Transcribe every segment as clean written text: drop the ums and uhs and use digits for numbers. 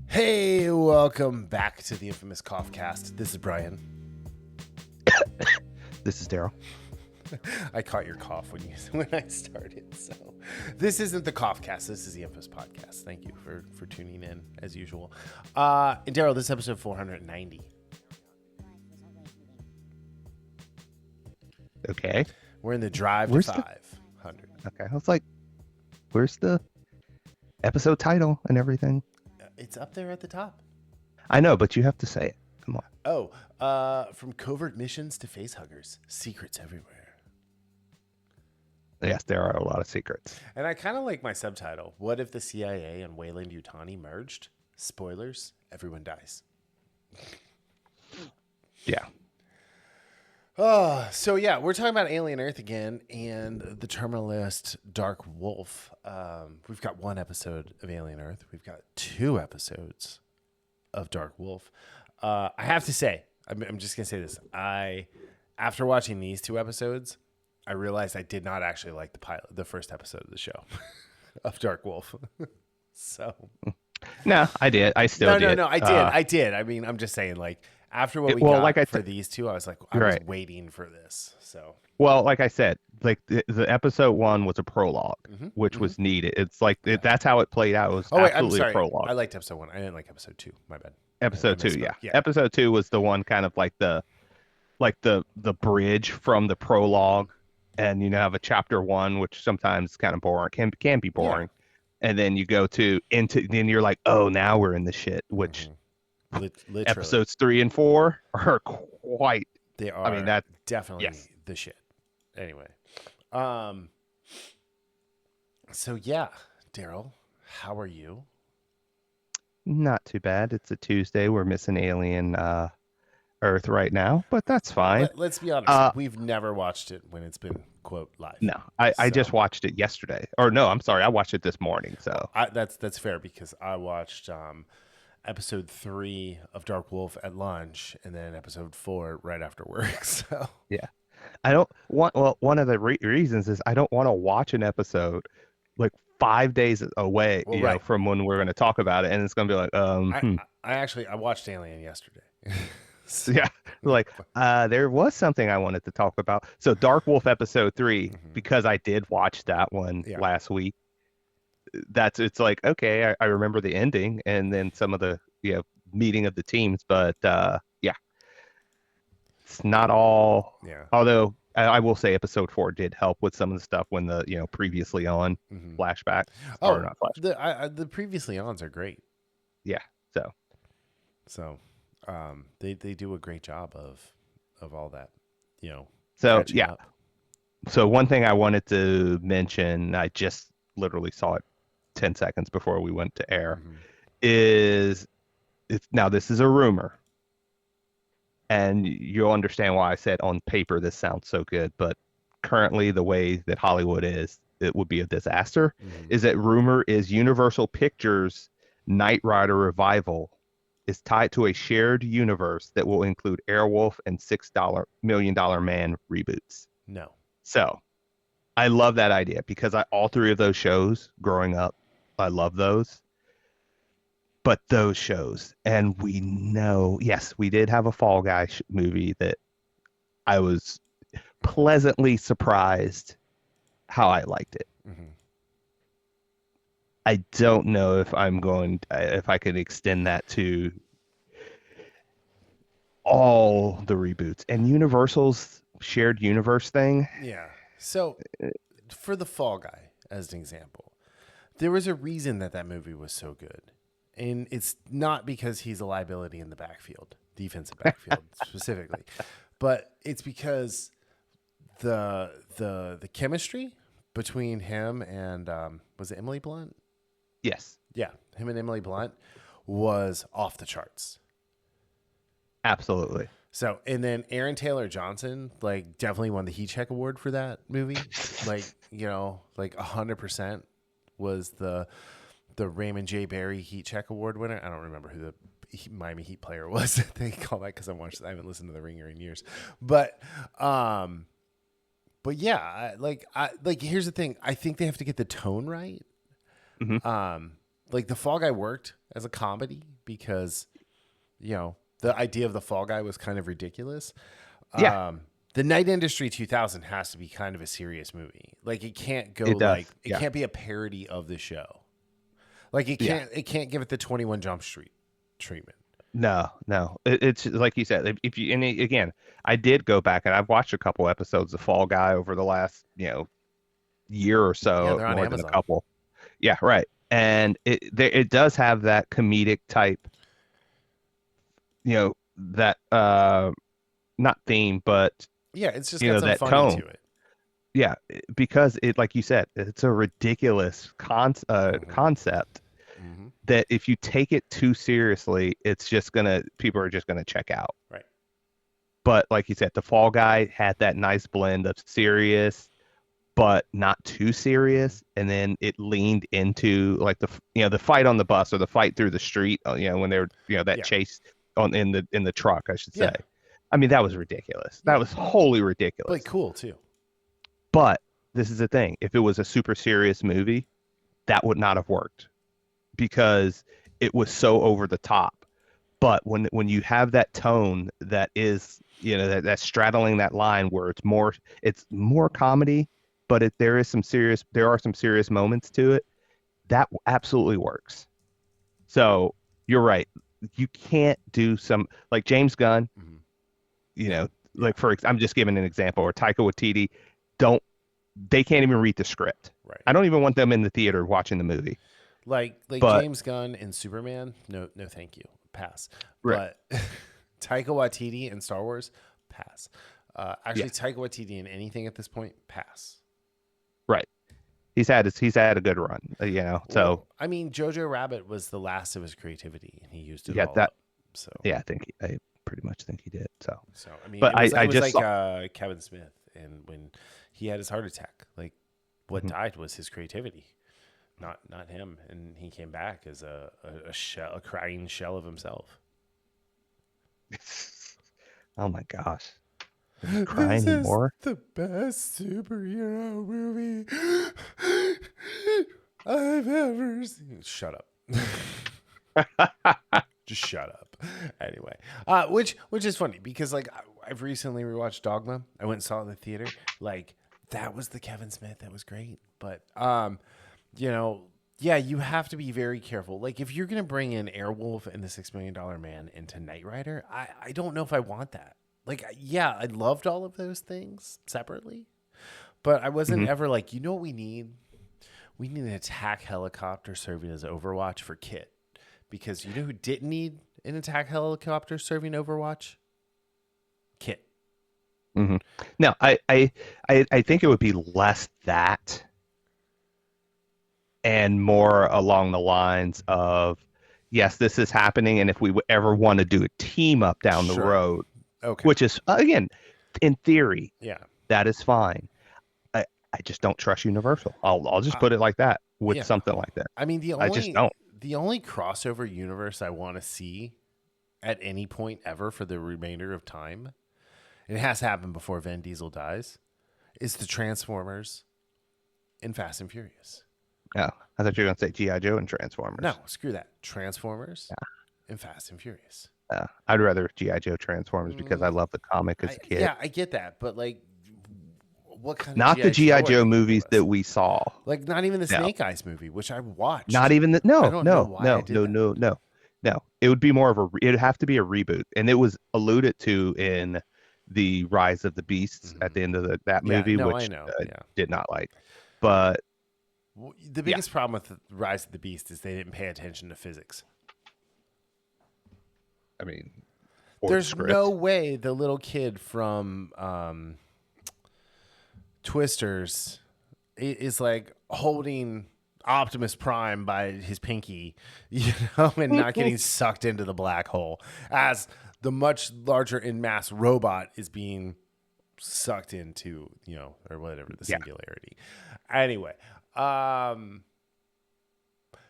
Hey, welcome back to the infamous Coughcast. This is Brian. This is Daryl. I caught your cough when I started. So this isn't the Coughcast. This is the infamous podcast. Thank you for tuning in as usual. And Daryl, this is episode 490. Okay. We're in the drive to 500. Okay. I was like, where's the episode title and everything? It's up there at the top. I know, but you have to say it. Come on. Oh, from covert missions to facehuggers, secrets everywhere. Yes, there are a lot of secrets. And I kind of like my subtitle. What if the CIA and Weyland-Yutani merged? Spoilers, everyone dies. Yeah. So yeah, we're talking about Alien Earth again and the terminalist Dark Wolf. We've got one episode of Alien Earth. We've got 2 episodes of Dark Wolf. I have to say, I'm just gonna say this. After watching these 2 episodes, I realized I did not actually like the first episode of the show of Dark Wolf. So No, I did. I still did. No, I did. I mean, I'm just saying, like, after what we got like for these 2, I was like, I was waiting for this. So, well, like I said, like the episode 1 was a prologue, which was needed. It's like that's how it played out. It was absolutely a prologue. I liked episode 1. I didn't like episode 2. My bad. Episode 2, yeah. Episode 2 was the one kind of like the bridge from the prologue, and have a chapter 1, which sometimes is kind of boring, can be boring, and then you go then you're like, oh, now we're in the shit, which. Literally. Episodes 3 and 4 are quite. They are. I mean, that definitely the shit. Anyway, so yeah, Daryl, how are you? Not too bad. It's a Tuesday. We're missing Alien Earth right now, but that's fine. Let's be honest. We've never watched it when it's been quote live. No, I just watched it yesterday. Or no, I'm sorry, I watched it this morning. So that's fair because I watched episode 3 of Dark Wolf at lunch, and then episode 4 right after work. So yeah, I don't want. Well, one of the reasons is I don't want to watch an episode like 5 days away, from when we're going to talk about it, and it's going to be like, I watched Alien yesterday. So, yeah, like there was something I wanted to talk about. So Dark Wolf episode 3, because I did watch that one last week. It's like, okay, I remember the ending and then some of the meeting of the teams, but it's not all. Although I will say episode 4 did help with some of the stuff when the previously on flashback. Oh, not flashback. The previously ons are great. Yeah. So they do a great job of all that. So yeah. Up. So one thing I wanted to mention, I just literally saw it 10 seconds before we went to air, now this is a rumor, and you'll understand why I said on paper this sounds so good, but currently the way that Hollywood is, it would be a disaster. Is that rumor is Universal Pictures Knight Rider revival is tied to a shared universe that will include Airwolf and $6 Million Man reboots. No. So I love that idea because all 3 of those shows growing up, I love those. But those shows, and we know, yes, we did have a Fall Guy movie that I was pleasantly surprised how I liked it. I don't know if if I could extend that to all the reboots and Universal's shared universe thing. Yeah. So for the Fall Guy, as an example, there was a reason that movie was so good. And it's not because he's a liability in the backfield, defensive backfield specifically, but it's because the chemistry between him and was it Emily Blunt? Yes. Yeah, him and Emily Blunt was off the charts. Absolutely. So, and then Aaron Taylor Johnson, like, definitely won the Heat Check Award for that movie. Like, 100% was the Raymond J. Barry Heat Check Award winner. I don't remember who the Miami Heat player was. They call that because I haven't listened to The Ringer in years. But yeah, here's the thing. I think they have to get the tone right. Mm-hmm. Like the Fall Guy worked as a comedy because, the idea of the fall guy was kind of ridiculous. Yeah, The Night Industry 2000 has to be kind of a serious movie. Like it can't go it does. it can't be a parody of the show. Like it can't give it the 21 Jump Street treatment. No, no. It's like you said. If you again, I did go back and I've watched a couple episodes of Fall Guy over the last year or Yeah, so, they're on more than a Amazon. couple. Yeah, right. And it does have that comedic type, that not theme, but Yeah, it's just got some that funny to tone. it. Yeah, because like you said, it's a ridiculous concept Mm-hmm. that if you take it too seriously, people are just gonna check out. Right. But like you said, the Fall Guy had that nice blend of serious, but not too serious, and then it leaned into like the fight on the bus or the fight through the street. When they were that Yeah. chase in the truck, I should say. Yeah. I mean, that was ridiculous. Yeah. That was wholly ridiculous. But cool too. But this is the thing: if it was a super serious movie, that would not have worked because it was so over the top. But when you have that tone that is that's straddling that line where it's more comedy, but there are some serious moments to it, that absolutely works. So you're right. You can't do some like James Gunn, Mm-hmm. like I'm just giving an example, or Taika Waititi, they can't even read the script. Right. I don't even want them in the theater watching the movie. Like But James Gunn and Superman, no, thank you, pass. right. But Taika Waititi in Star Wars, pass. Actually, Yeah. Taika Waititi in anything at this point, pass. Right. He's had a good run, So Well, I mean, Jojo Rabbit was the last of his creativity, and he used it yeah, all up. So yeah, I pretty much think he did. So I mean, but it was I just like saw, Kevin Smith, and when he had his heart attack, like what died was his creativity, not him, and he came back as a crying shell of himself. oh my gosh, does he cry anymore? The best superhero movie I've ever seen. Shut up. Just shut up. Anyway, which is funny because like I've recently rewatched Dogma. I went and saw it in the theater. Like that was the Kevin Smith. That was great. But yeah, you have to be very careful. Like if you're gonna bring in Airwolf and the $6 Million Man into Knight Rider, I don't know if I want that. Like yeah, I loved all of those things separately, but I wasn't ever like, you know what we need? We need an attack helicopter serving as Overwatch for Kit. Because you know who didn't need an attack helicopter serving Overwatch? Kit. Mm-hmm. No, I think it would be less that and more along the lines of, yes, this is happening, and if we ever want to do a team up down the Sure. road, Okay. which is again, in theory, Yeah. that is fine. I just don't trust Universal. I'll just put it like that with something like that. I mean, I just don't. the only crossover universe I want to see at any point ever for the remainder of time, and it has to happen before Vin Diesel dies, is the Transformers in Fast and Furious. Oh, I thought you were going to say G.I. Joe and Transformers. No, screw that. Transformers and Fast and Furious. I'd rather G.I. Joe Transformers because I love the comic as a kid. Yeah, I get that, but like, what kind Not of the G.I. are Joe they movies giving us? that we saw. Like not even the No. Snake Eyes movie, which I watched. Not even the I don't know why I did that. no. It would be more of it'd have to be a reboot, and it was alluded to in the Rise of the Beasts at the end of that movie, no, which I know. did not like. But The biggest problem with Rise of the Beast is they didn't pay attention to physics. I mean, There's no way the little kid from Twisters is like holding Optimus Prime by his pinky, and not getting sucked into the black hole as the much larger in mass robot is being sucked into, or whatever, the singularity. Anyway,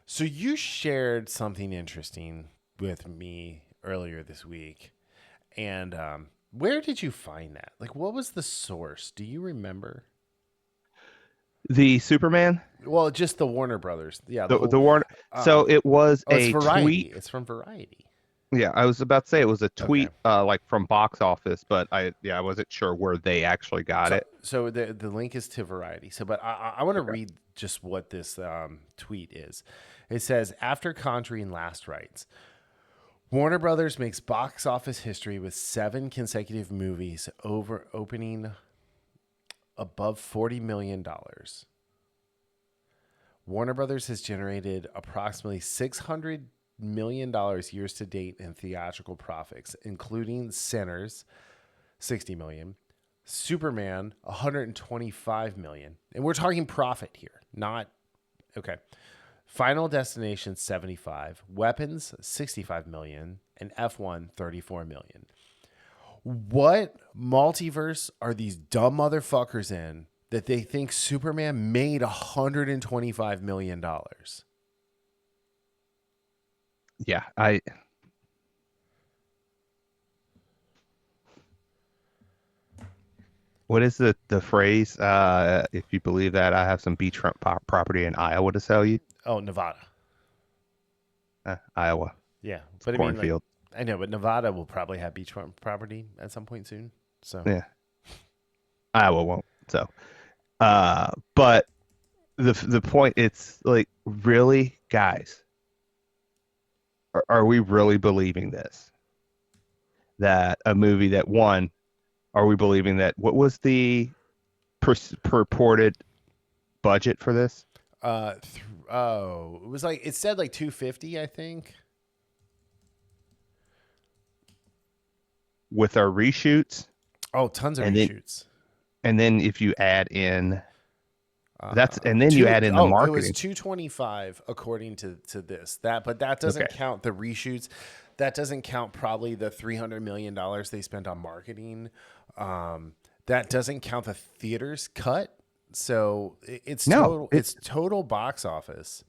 so you shared something interesting with me earlier this week, and where did you find that? Like, what was the source? Do you remember? The Superman, Well, just the Warner Brothers. Yeah, the the whole. Warner. So it was Oh, it's a Variety. tweet. It's from Variety. Yeah, I was about to say it was a Okay. tweet, like from box office, but I wasn't sure where they actually got So, it. so the link is to Variety. So, but I want to Okay. read just what this tweet is. It says, after Conjuring last rites, Warner Brothers makes box office history with 7 consecutive movies over opening above $40 million. Warner Brothers has generated approximately $600 million years to date in theatrical profits, including Sinners, $60 million, Superman, $125 million, and we're talking profit here, not okay. Final Destination, 75, Weapons, 65 million, and F1, 34 million. What multiverse are these dumb motherfuckers in that they think Superman made $125 million? Yeah, what is the phrase? If you believe that, I have some beachfront property in Iowa to sell you. Oh, Nevada. Iowa, Yeah. it's a But I mean, like, cornfield. I know, but Nevada will probably have beachfront property at some point soon. So, Yeah, Iowa won't. So, but the point, it's like, really, guys, are we really believing this? That a movie that won, are we believing that, what was the purported budget for this it was like, it said like 250, I think. with our reshoots? Oh, tons of And reshoots. then if you add in and then you add in the It was marketing. 225 according to this. But that doesn't Okay. count the reshoots. That doesn't count probably the $300 million they spent on marketing. That doesn't count the theater's cut. So it's No, total. It's total box office.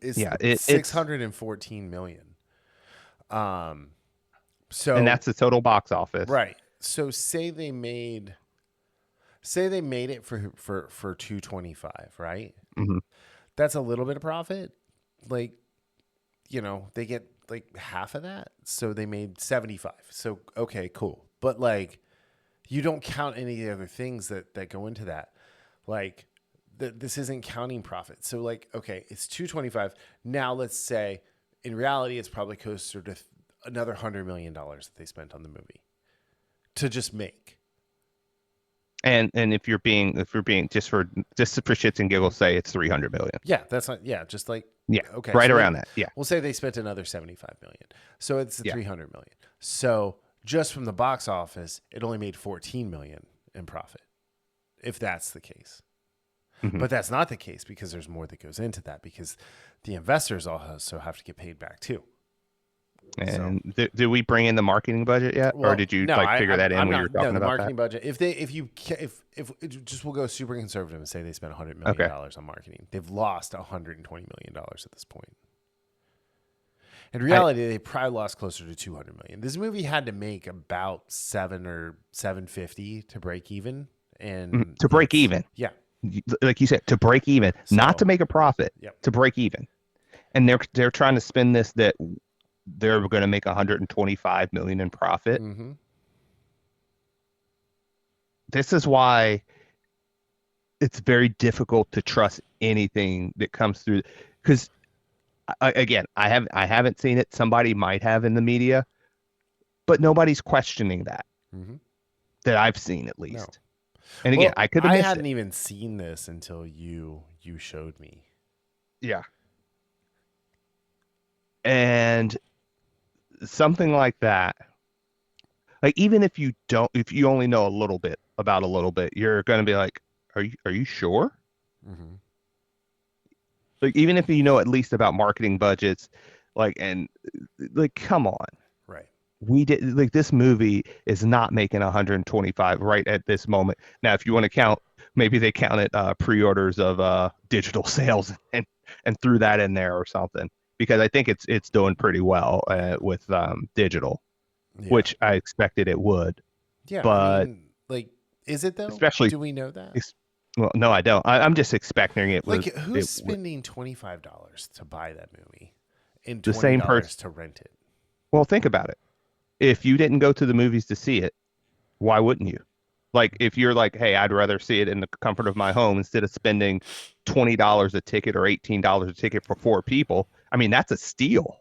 It's Yeah, it's 614 million. So and that's the total box office. right. So say they made it for 225, right? Mhm. That's a little bit of profit. Like, they get like half of that. So they made 75. So, okay, cool. But like, you don't count any of the other things that go into that. Like, this isn't counting profit. So like, okay, it's 225. Now let's say in reality, it's probably closer to another $100 million that they spent on the movie to just make. And if you're being just for shits and giggles, say it's 300 million. Yeah, that's not. Yeah, just like, Yeah. okay, Right so around that. Yeah. We'll say they spent another 75 million, so it's Yeah. 300 million. So just from the box office, it only made 14 million in profit, if that's the case. Mhm. But that's not the case because there's more that goes into that because the investors also have to get paid back too. And did we bring in the marketing budget yet, or did you figure that in when you were talking the about marketing that? budget? If we'll go super conservative and say they spent $100 million on marketing, they've lost $120 million at this point. In reality, they probably lost closer to $200 million. This movie had to make about 7 or 750 to break even, and To break even. Yeah, Like you said, to break even, not to make a profit. Yep. To break even. And they're trying to spin this that they're going to make 125 million in profit. Mm-hmm. This is why it's very difficult to trust anything that comes through, because again, I haven't seen it. Somebody might have in the media, but nobody's questioning that I've seen, at least. No. And again, I could have missed hadn't it. even seen this until you showed me. Yeah. And something like that, like, even if you only know a little bit about a little bit, you're going to be like, are you sure? Mm-hmm. Like, even if you know at least about marketing budgets, and come on. Right. We did, like, this movie is not making 125 right at this moment. Now, if you want to count, maybe they counted pre-orders of digital sales and threw that in there or something, because I think it's doing pretty well with digital, which I expected it would. Yeah, But I mean, like, is it though? especially, do we know that? Well, no, I don't. I'm just expecting it was Like, who's spending $25 to buy that movie and the same person. $20 to rent it? Well, think about it. If you didn't go to the movies to see it, why wouldn't you? Like, if you're like, hey, I'd rather see it in the comfort of my home instead of spending $20 a ticket or $18 a ticket for four people. I mean, that's a steal.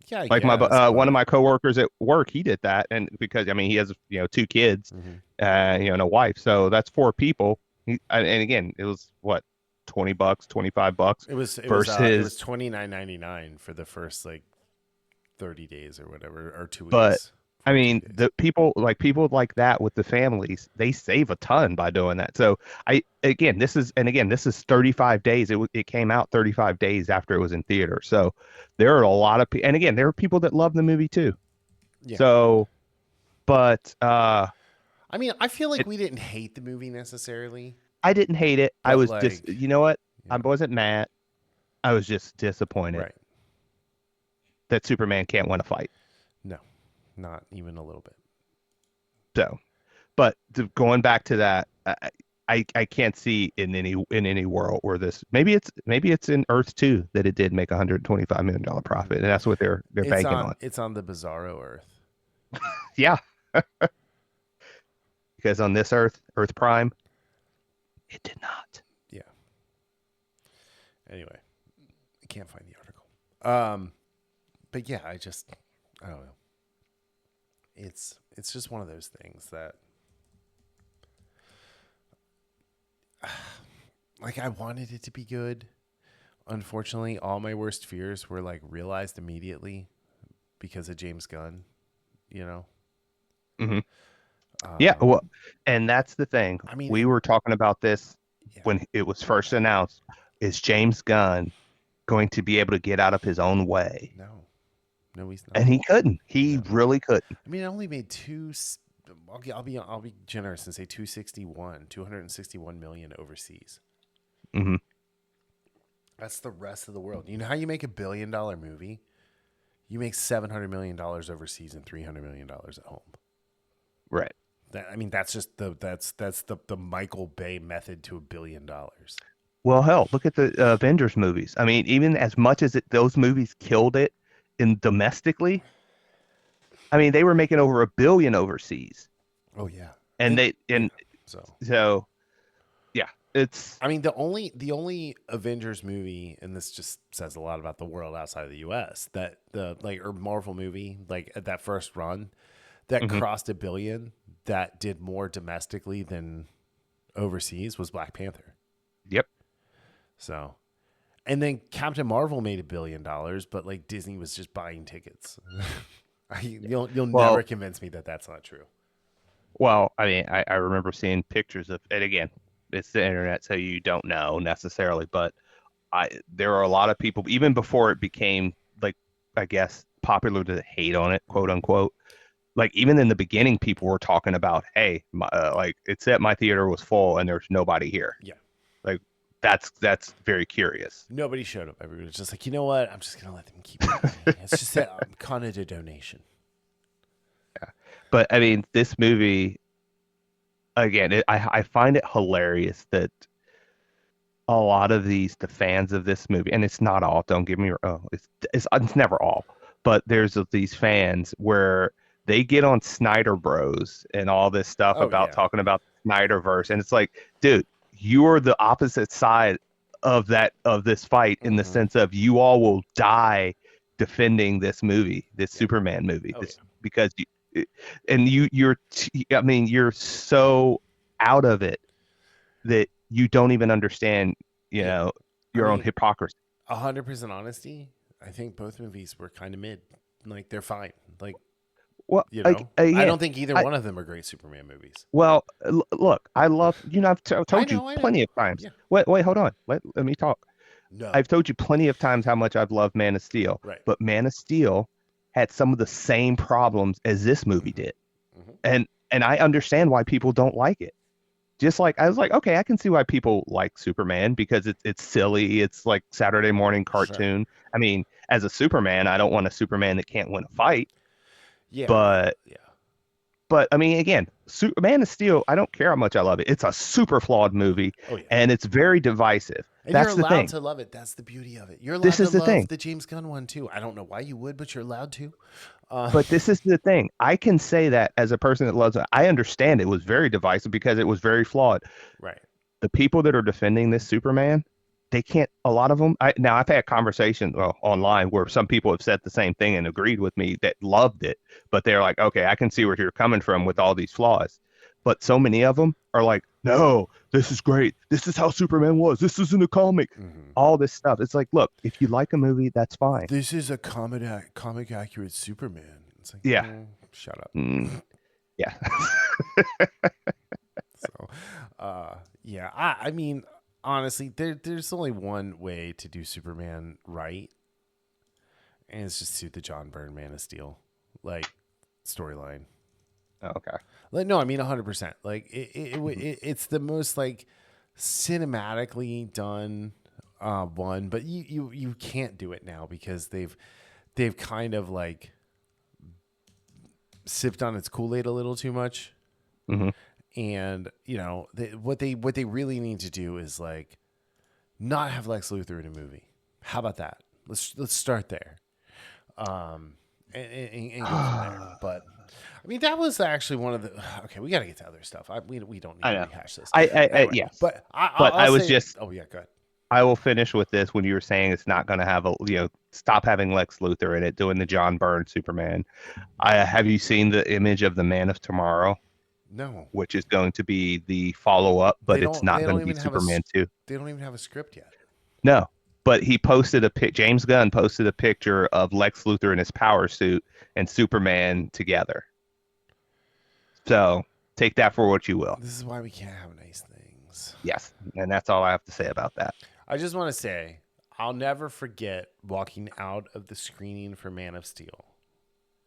Yeah, I Like guess, one of but my coworkers at work, he did that, and because I mean, he has two kids, and a wife, so that's four people. And again, it was what, $20, $25 it was versus, $29.99 for the first like 30 days or whatever, or 2 but weeks. I 14 mean, days. the people like that with the families, they save a ton by doing that. So this is 35 days. It came out 35 days after it was in theater. So there are a lot of people, and again, there are people that love the movie too. Yeah. So, but I mean, I feel like we didn't hate the movie necessarily. I didn't hate it. I But was like, you know what? I yeah. wasn't mad. I was just disappointed Right. that Superman can't win a fight. No, not even a little bit. So, but going back to that, I can't see in any world where this, maybe it's in Earth 2 that it did make $125 million profit, and that's what they're banking on. It's on the Bizarro Earth. Yeah, because on this Earth Prime, it did not. Yeah. Anyway, I can't find the article. But yeah, I don't know. It's just one of those things that, like, I wanted it to be good. Unfortunately, all my worst fears were like realized immediately because of James Gunn. Mm-hmm. Yeah, well, and that's the thing. I mean, we were talking about this yeah. when it was first announced. Is James Gunn going to be able to get out of his own way? No, he's not. And he couldn't. He really couldn't. I mean, I only made I'll be generous and say 261 million overseas. Mm-hmm. That's the rest of the world. You know how you make $1 billion movie? You make $700 million overseas and $300 million at home. Right. That's just the Michael Bay method to $1 billion. Well, hell, look at the Avengers movies. I mean, even as much as those movies killed it in domestically, I mean, they were making over $1 billion overseas. Oh yeah, so yeah, it's. I mean, the only Avengers movie, and this just says a lot about the world outside of the U.S. that or Marvel movie, like at that first run, that crossed $1 billion, that did more domestically than overseas was Black Panther. Yep. So, and then Captain Marvel made $1 billion, but like Disney was just buying tickets. You'll never convince me that that's not true. Well, I mean, I remember seeing pictures of it. Again, it's the internet, so you don't know necessarily, but there are a lot of people, even before it became, like, I guess, popular to hate on it, quote unquote. Like, even in the beginning, people were talking about, hey, like, it said my theater was full and there's nobody here. Yeah. Like, that's very curious. Nobody showed up. Everybody was just like, you know what? I'm just going to let them keep it. It's just kind of a donation. Yeah. But, I mean, this movie, again, I find it hilarious that a lot of the fans of this movie, and it's not all, don't get me wrong, it's never all, but there's these fans where they get on Snyder Bros and all this stuff talking about Snyderverse, and it's like, dude, you are the opposite side of this fight in the sense of you all will die defending this movie, this Superman movie, because you're so out of it that you don't even understand, your own hypocrisy. 100% honesty, I think both movies were kind of mid. Like, they're fine. Like, well, I don't think either one of them are great Superman movies. Well, look, I love, I've told you plenty of times. Yeah. Wait, hold on. Let me talk. No. I've told you plenty of times how much I've loved Man of Steel. Right. But Man of Steel had some of the same problems as this movie did. Mm-hmm. And I understand why people don't like it. Just like, I was like, okay, I can see why people like Superman, because it's silly. It's like Saturday morning cartoon. Sure. I mean, as a Superman, I don't want a Superman that can't win a fight. Yeah. But yeah. But I mean, again, Man of Steel, I don't care how much I love it. It's a super flawed movie, Oh yeah. and it's very divisive. And That's you're the allowed thing. to love it. That's the beauty of it. You're allowed This to is the love thing. the James Gunn one too. I don't know why you would, but you're allowed to. But this is the thing. I can say that as a person that loves it. I understand it was very divisive because it was very flawed. Right. The people that are defending this Superman, they can't. A lot of them. Now I've had conversations online where some people have said the same thing and agreed with me that loved it, but they're like, okay, I can see where you're coming from with all these flaws. But so many of them are like, no, this is great. This is how Superman was. This is in the comic. Mm-hmm. All this stuff. It's like, look, if you like a movie, that's fine. This is a comic accurate Superman. It's like, Yeah. shut up. Yeah. So, yeah. I mean, honestly, there's only one way to do Superman right, and it's just suit the John Byrne Man of Steel, like storyline. Oh, okay. Like, no, I mean 100%. Like it's the most like cinematically done one, but you can't do it now because they've kind of like sipped on its Kool-Aid a little too much. Mm-hmm. And what they really need to do is like not have Lex Luthor in a movie. How about that? Let's start there, and go from there. But I mean, that was actually one of the. Okay, we got to get to other stuff. We don't need to rehash this. Anyway, Yes. But I was just. Oh yeah, go ahead. I will finish with this when you were saying it's not going to have stop having Lex Luthor in it, doing the John Byrne Superman. Have you seen the image of the Man of Tomorrow? No. Which is going to be the follow-up, but it's not going to be Superman 2. They don't even have a script yet. No, but he posted James Gunn posted a picture of Lex Luthor in his power suit and Superman together. So take that for what you will. This is why we can't have nice things. Yes, and that's all I have to say about that. I just want to say, I'll never forget walking out of the screening for Man of Steel.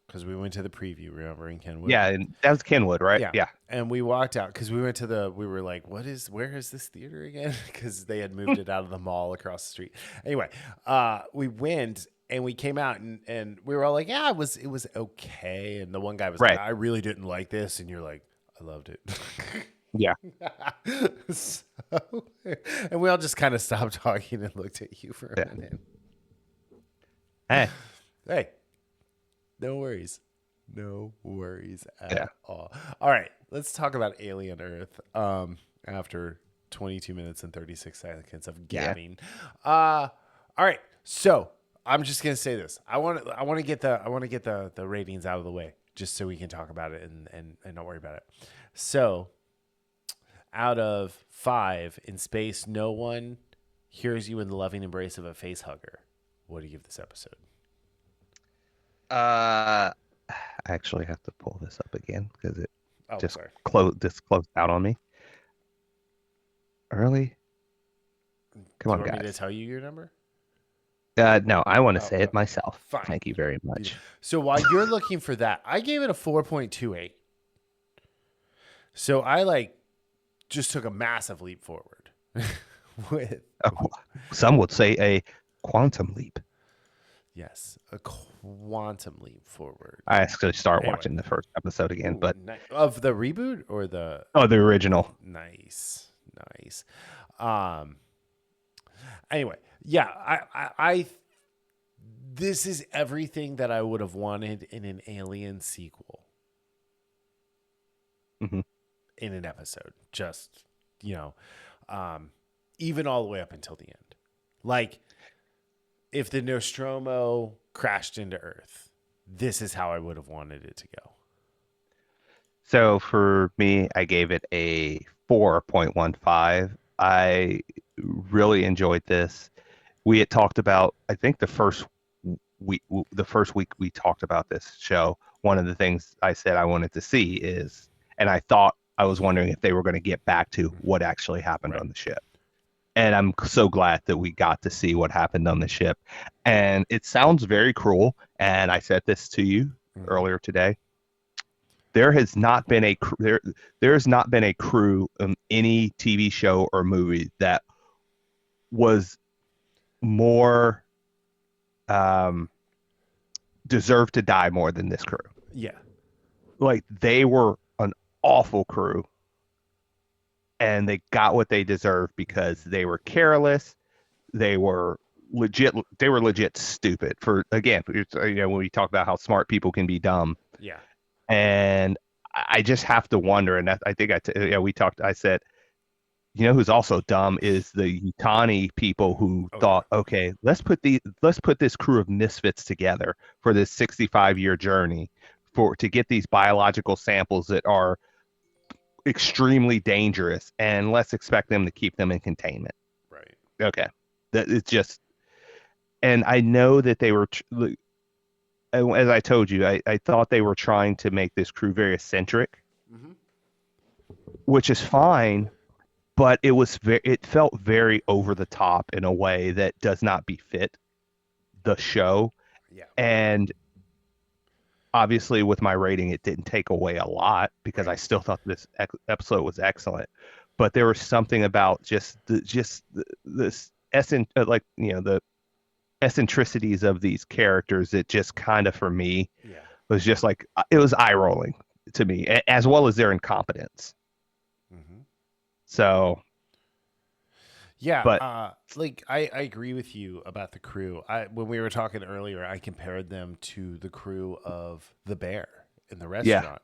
Because we went to the preview, remember, in Kenwood? Yeah, and that was Kenwood, right? Yeah. And we walked out because we were like, where is this theater again? Because they had moved it out of the mall across the street. Anyway, we went and we came out and we were all like, yeah, it was okay. And the one guy was like, I really didn't like this. And you're like, I loved it. Yeah. And we all just kind of stopped talking and looked at you for a minute. Hey. No worries. No worries at all. All right. Let's talk about Alien Earth after 22 minutes and 36 seconds of gabbing. All right. So I'm just going to say this. I want to get the ratings out of the way just so we can talk about it and not worry about it. So out of 5 in space, no one hears you in the loving embrace of a facehugger. What do you give this episode? I actually have to pull this up again because it closed out on me. Early. Come on, guys. Do you want me to tell you your number? No, I want to say it myself. Fine. Thank you very much. So while you're looking for that, I gave it a 4.28. So I just took a massive leap forward. Some would say a quantum leap. Yes, a quantum leap forward. I actually start watching the first episode again, but of the reboot or the the original. Nice. Anyway, yeah, I this is everything that I would have wanted in an Alien sequel. Mm-hmm. In an episode, just even all the way up until the end, like. If the Nostromo crashed into Earth, this is how I would have wanted it to go. So for me, I gave it a 4.15. I really enjoyed this. We had talked about, I think the first week we talked about this show, one of the things I said I wanted to see is, and I thought I was wondering if they were going to get back to what actually happened on the ship. And I'm so glad that we got to see what happened on the ship. And it sounds very cruel. And I said this to you earlier today. There has not been a crew in any TV show or movie that was more deserved to die more than this crew. Yeah. like they were an awful crew and they got what they deserved because they were careless. They were legit stupid for, again, when we talk about how smart people can be dumb. Yeah. And I just have to wonder, and I think we talked, I said, who's also dumb is the Yutani people who thought, okay, let's put this crew of misfits together for this 65-year journey to get these biological samples that are extremely dangerous, and let's expect them to keep them in containment. Right. Okay. That it's just, and I know that they were, as I told you, I thought they were trying to make this crew very eccentric, which is fine, but it felt very over the top in a way that does not befit the show. Yeah. And obviously with my rating, it didn't take away a lot because I still thought this episode was excellent. But there was something about this essence, the eccentricities of these characters that just kind of, for me, was just like, it was eye rolling to me, as well as their incompetence. So, yeah, but I agree with you about the crew. When we were talking earlier, I compared them to the crew of the Bear in the restaurant.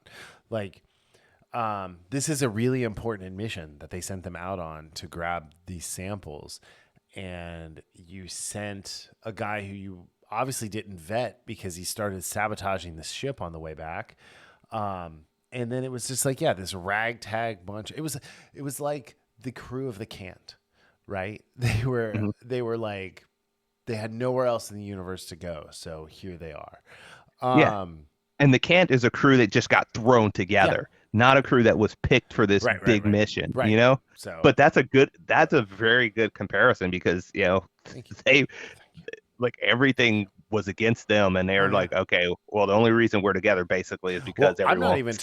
This is a really important mission that they sent them out on to grab these samples, and you sent a guy who you obviously didn't vet because he started sabotaging the ship on the way back. And then it was just like, this ragtag bunch. It was like the crew of the Cant, right? They were like, they had nowhere else in the universe to go, so here they are. And the Cant is a crew that just got thrown together, not a crew that was picked for this big mission, So, but that's a very good comparison because they like everything was against them, and they were like, okay, well, the only reason we're together basically is because everyone. I'm not even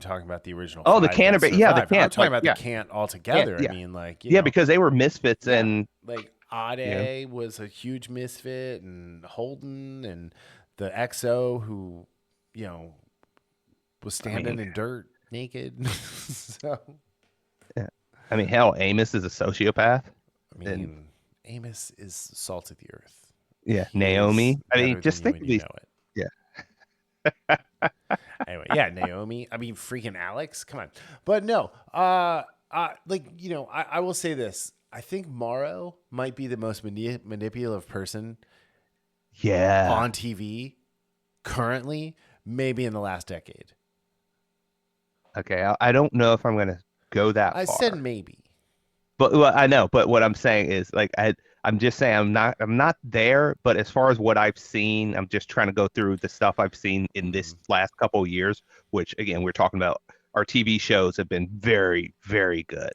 talking about the original. Oh, the Cant, the Cant. I'm talking about the Cant altogether. Yeah. I mean, like, because they were misfits, and like Ade was a huge misfit, and Holden, and the XO who, was standing in dirt naked. So, I mean, hell, Amos is a sociopath. I mean, Amos is salt of the earth. Yeah, Naomi. I mean, just think of these. Yeah. Anyway, Naomi. I mean, freaking Alex. Come on. But no, I will say this. I think Morrow might be the most manipulative person on TV currently, maybe in the last decade. Okay, I don't know if I'm going to go that far. I said maybe. But I know, but what I'm saying is, like, I'm just saying I'm not there, but as far as what I've seen, I'm just trying to go through the stuff I've seen in this last couple of years, which, again, we're talking about our TV shows have been very, very good.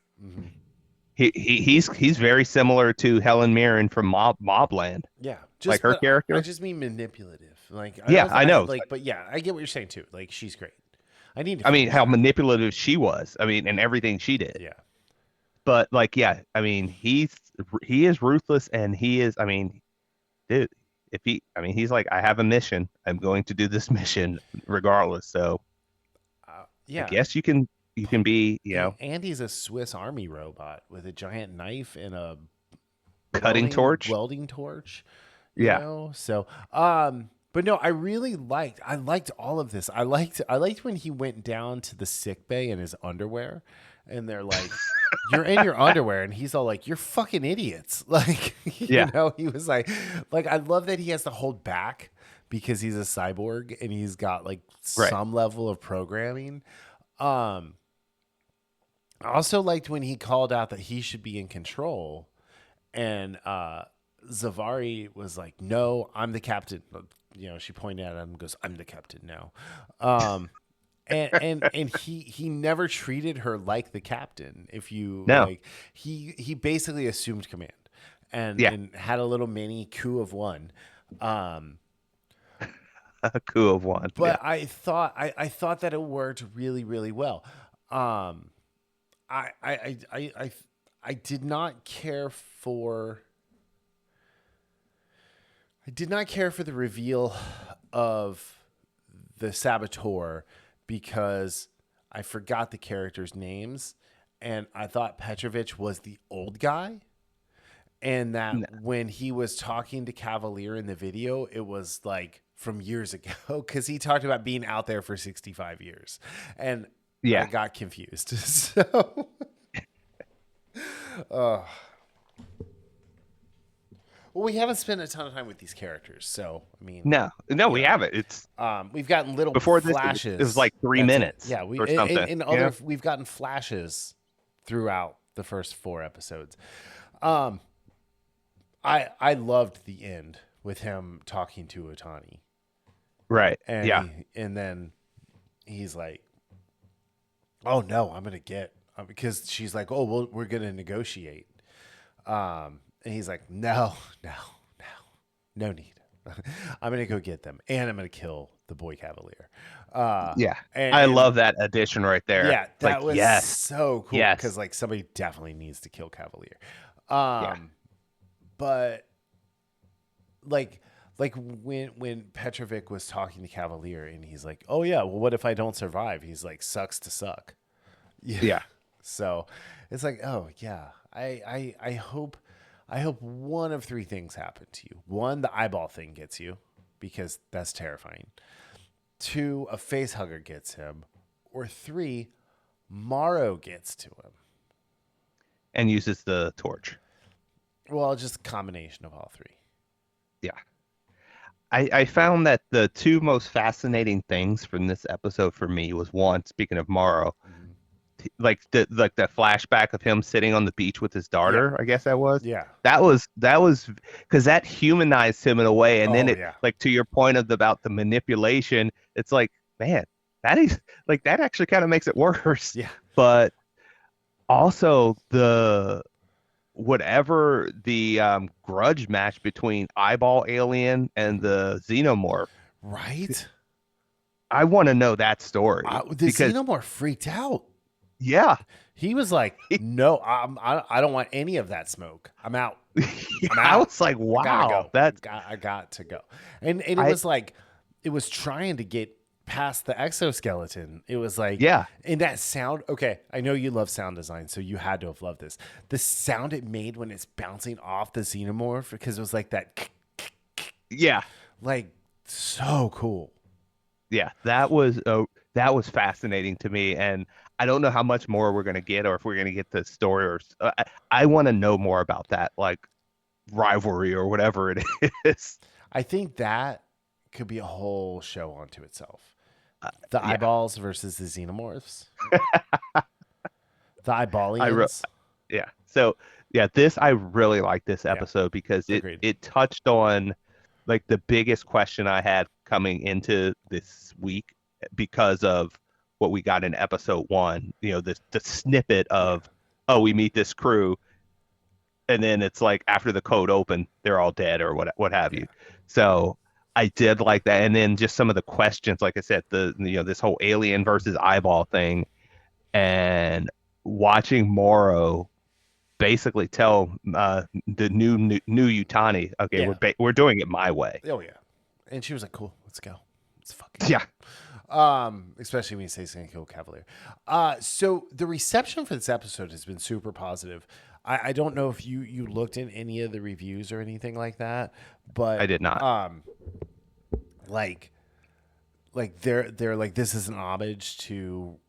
He's very similar to Helen Mirren from Mobland. Yeah, like her character. I just mean manipulative. Like, I know. But I get what you're saying too. Like, she's great. I mean, how manipulative she was. I mean, and everything she did. Yeah. But I mean, he is ruthless, and he is. I mean, dude, he's like, I have a mission. I'm going to do this mission regardless. So, I guess you can be, Andy's a Swiss Army robot with a giant knife and a welding torch. So, but no, I liked all of this. I liked when he went down to the sick bay in his underwear, and they're like, "You're in your underwear," and he's all like, "You're fucking idiots!" Like, he was like, I love that he has to hold back because he's a cyborg and he's got like some level of programming. I also liked when he called out that he should be in control, and Zavari was like, "No, I'm the captain." She pointed at him and goes, "I'm the captain now." And he never treated her like the captain. He basically assumed command and had a little mini coup of one. A coup of one. But I thought that it worked really, really well. I did not care for the reveal of the saboteur because I forgot the characters' names, and I thought Petrovich was the old guy. And that when he was talking to Kavalier in the video, it was like from years ago because he talked about being out there for 65 years. And I got confused. So, well, we haven't spent a ton of time with these characters. So, I mean, no, we haven't. It's we've gotten little before flashes. This, it was like 3 minutes. Yeah, or something. We've gotten flashes throughout the first 4 episodes. I loved the end with him talking to Yutani. Right. And and then he's like, "Oh no, I'm gonna get," because she's like, "Oh, well, we're gonna negotiate." And he's like, "No need. I'm gonna go get them, and I'm gonna kill the Boy Kavalier." And I love that addition right there. Yeah, that was so cool because like somebody definitely needs to kill Kavalier. But like when Petrovic was talking to Kavalier and he's like, "Oh yeah, well, what if I don't survive?" He's like, "Sucks to suck." Yeah. So it's like, oh yeah, I hope one of 3 things happen to you. 1, the eyeball thing gets you because that's terrifying. 2, a facehugger gets him, or 3, Morrow gets to him and uses the torch. Well, just a combination of all 3. Yeah. I found that the 2 most fascinating things from this episode for me was, 1, speaking of Morrow, like the flashback of him sitting on the beach with his daughter, I guess that was. Yeah. That was because that humanized him in a way, and then like to your point about the manipulation, it's like, man, that is like that actually kind of makes it worse. Yeah. But also whatever the grudge match between Eyeball Alien and the Xenomorph. Right? I want to know that story. The Xenomorph freaked out. Yeah. He was like, "No, I don't want any of that smoke. I'm out. I'm out." I was like, wow. I got to go. And it was like, it was trying to get past the exoskeleton. It was like, and that sound, okay, I know you love sound design, so you had to have loved this. The sound it made when it's bouncing off the Xenomorph, because it was like that. Yeah. Like, so cool. Yeah, that was fascinating to me, and I don't know how much more we're gonna get, or if we're gonna get the story, or I want to know more about that, like rivalry or whatever it is. I think that could be a whole show onto itself. The eyeballs versus the Xenomorphs. The eyeballians. So I really like this episode because it touched on like the biggest question I had coming into this week because of what we got in episode 1. The snippet of, we meet this crew, and then it's like after the code open, they're all dead or what have you. So I did like that, and then just some of the questions, like I said, this whole alien versus eyeball thing, and watching Morrow basically tell the new Yutani, okay, we're doing it my way. Oh yeah, and she was like, "Cool, let's go. It's fucking especially when you say he's gonna kill Kavalier." So the reception for this episode has been super positive. I don't know if you looked in any of the reviews or anything like that, but I did not. Like they're like, this is an homage to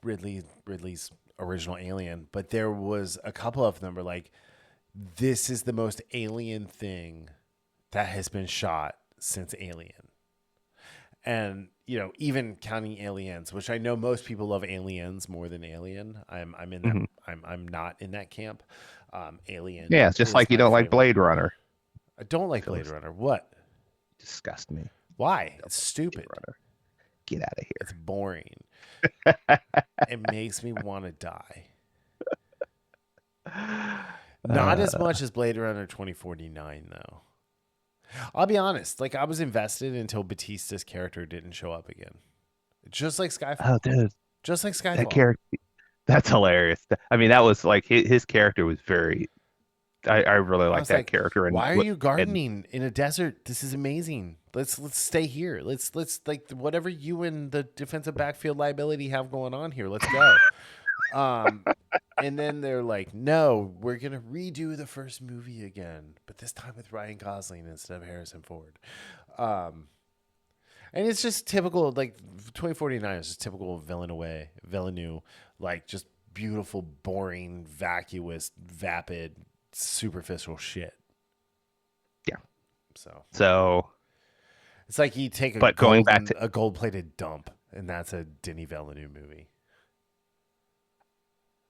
Ridley's original Alien, but there was a couple of them were like, this is the most alien thing that has been shot since Alien. And even counting Aliens, which I know most people love Aliens more than Alien. I'm in that. I'm not in that camp. Alien. Yeah, it's just like you don't like Blade Runner. I don't like Blade Runner. What? Disgust me. Why? It's stupid. Get out of here. It's boring. It makes me want to die. Not as much as Blade Runner 2049, though. I'll be honest. Like, I was invested until Batista's character didn't show up again. Just like Skyfall. Oh, dude. Just like Skyfall. That character, that's hilarious. I mean, that was like his character was very. I really I like was that like, character. And why are you and gardening in a desert? This is amazing. Let's stay here. Let's like whatever you and the defensive backfield liability have going on here. Let's go. And then they're like, no, we're gonna redo the first movie again, but this time with Ryan Gosling instead of Harrison Ford. And it's just typical, like 2049 is just typical Villeneuve, like just beautiful, boring, vacuous, vapid, superficial shit. Yeah. So it's like you take but going back to a gold-plated dump, and that's a Denis Villeneuve movie.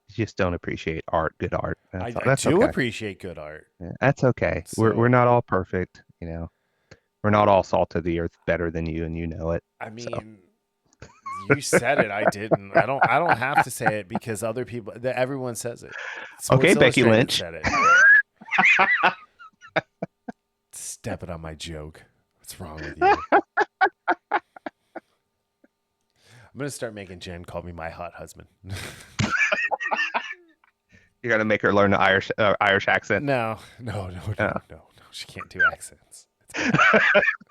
you just don't appreciate art, good art. I That's do okay. appreciate good art. Yeah, that's okay. So, We're not all perfect, you know. We're not all salt of the earth better than you, and you know it. I mean, you said it. I didn't. I don't have to say it because other people, everyone says it. Sports Okay, Becky Illustrated Lynch. said it. Stepping on my joke. What's wrong with you? I'm gonna start making Jen call me my hot husband. You got to make her learn the Irish accent. No. She can't do accents.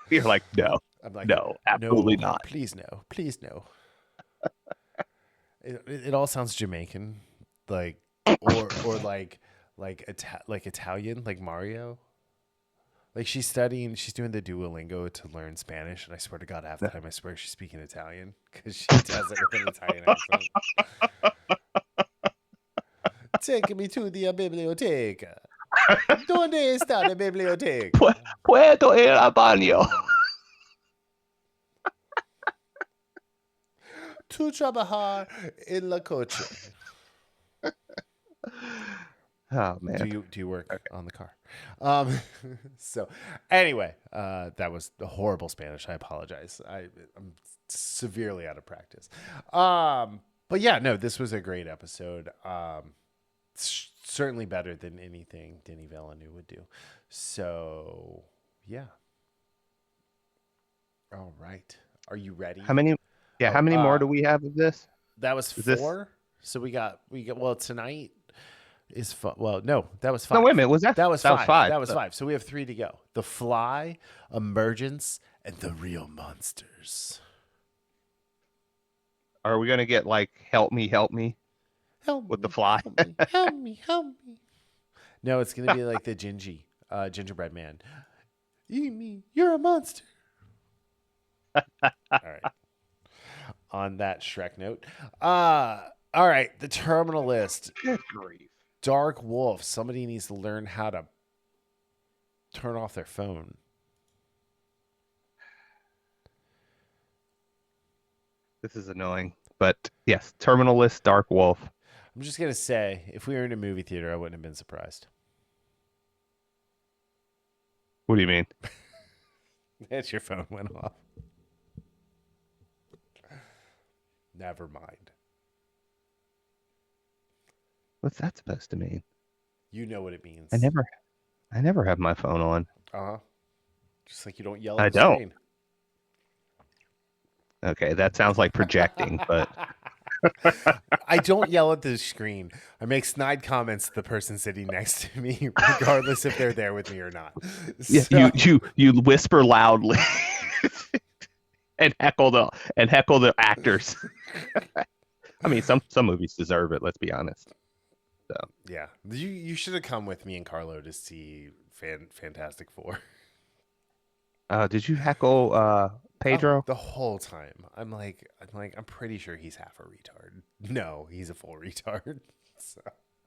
You're like, no. I'm like, no, absolutely no, not. Please no. It all sounds Jamaican, like or like Italian, like Mario. Like she's doing the Duolingo to learn Spanish, and I swear to God, half the time I swear she's speaking Italian because she does it with an Italian accent. Take me to the biblioteca. ¿Dónde está la biblioteca? Puedo ir al baño. To trabajar en la coche. Oh man. Do you work on the car? So anyway, that was a horrible Spanish. I apologize. I'm severely out of practice. But yeah, no, this was a great episode. Certainly better than anything Denis Villeneuve would do. So yeah. All right. Are you ready? How many? Yeah, how many more do we have of this? That was 4. So we got well tonight is well no, that was 5. No, wait a minute. Was that 5? Was 5. That was 5. So we have 3 to go. The Fly, Emergence, and The Real Monsters. Are we gonna get like help me with the Fly? Help me. No, it's gonna be like the gingerbread man. Eat me, you're a monster. All right. On that Shrek note, all right, the terminal list. Good grief. Dark Wolf. Somebody needs to learn how to turn off their phone. This is annoying, but yes, terminal list, Dark Wolf. I'm just gonna say, if we were in a movie theater, I wouldn't have been surprised. What do you mean? That's your phone went off. Never mind. What's that supposed to mean? You know what it means. I never have my phone on. Just like you don't yell at the screen. Okay, that sounds like projecting, but I don't yell at the screen. I make snide comments to the person sitting next to me, regardless if they're there with me or not. Yeah, So, you whisper loudly and heckle the actors. I mean, some movies deserve it. Let's be honest. So yeah, you should have come with me and Carlo to see Fantastic Four. Did you heckle Pedro? The whole time. I'm pretty sure he's half a retard. No, he's a full retard. So,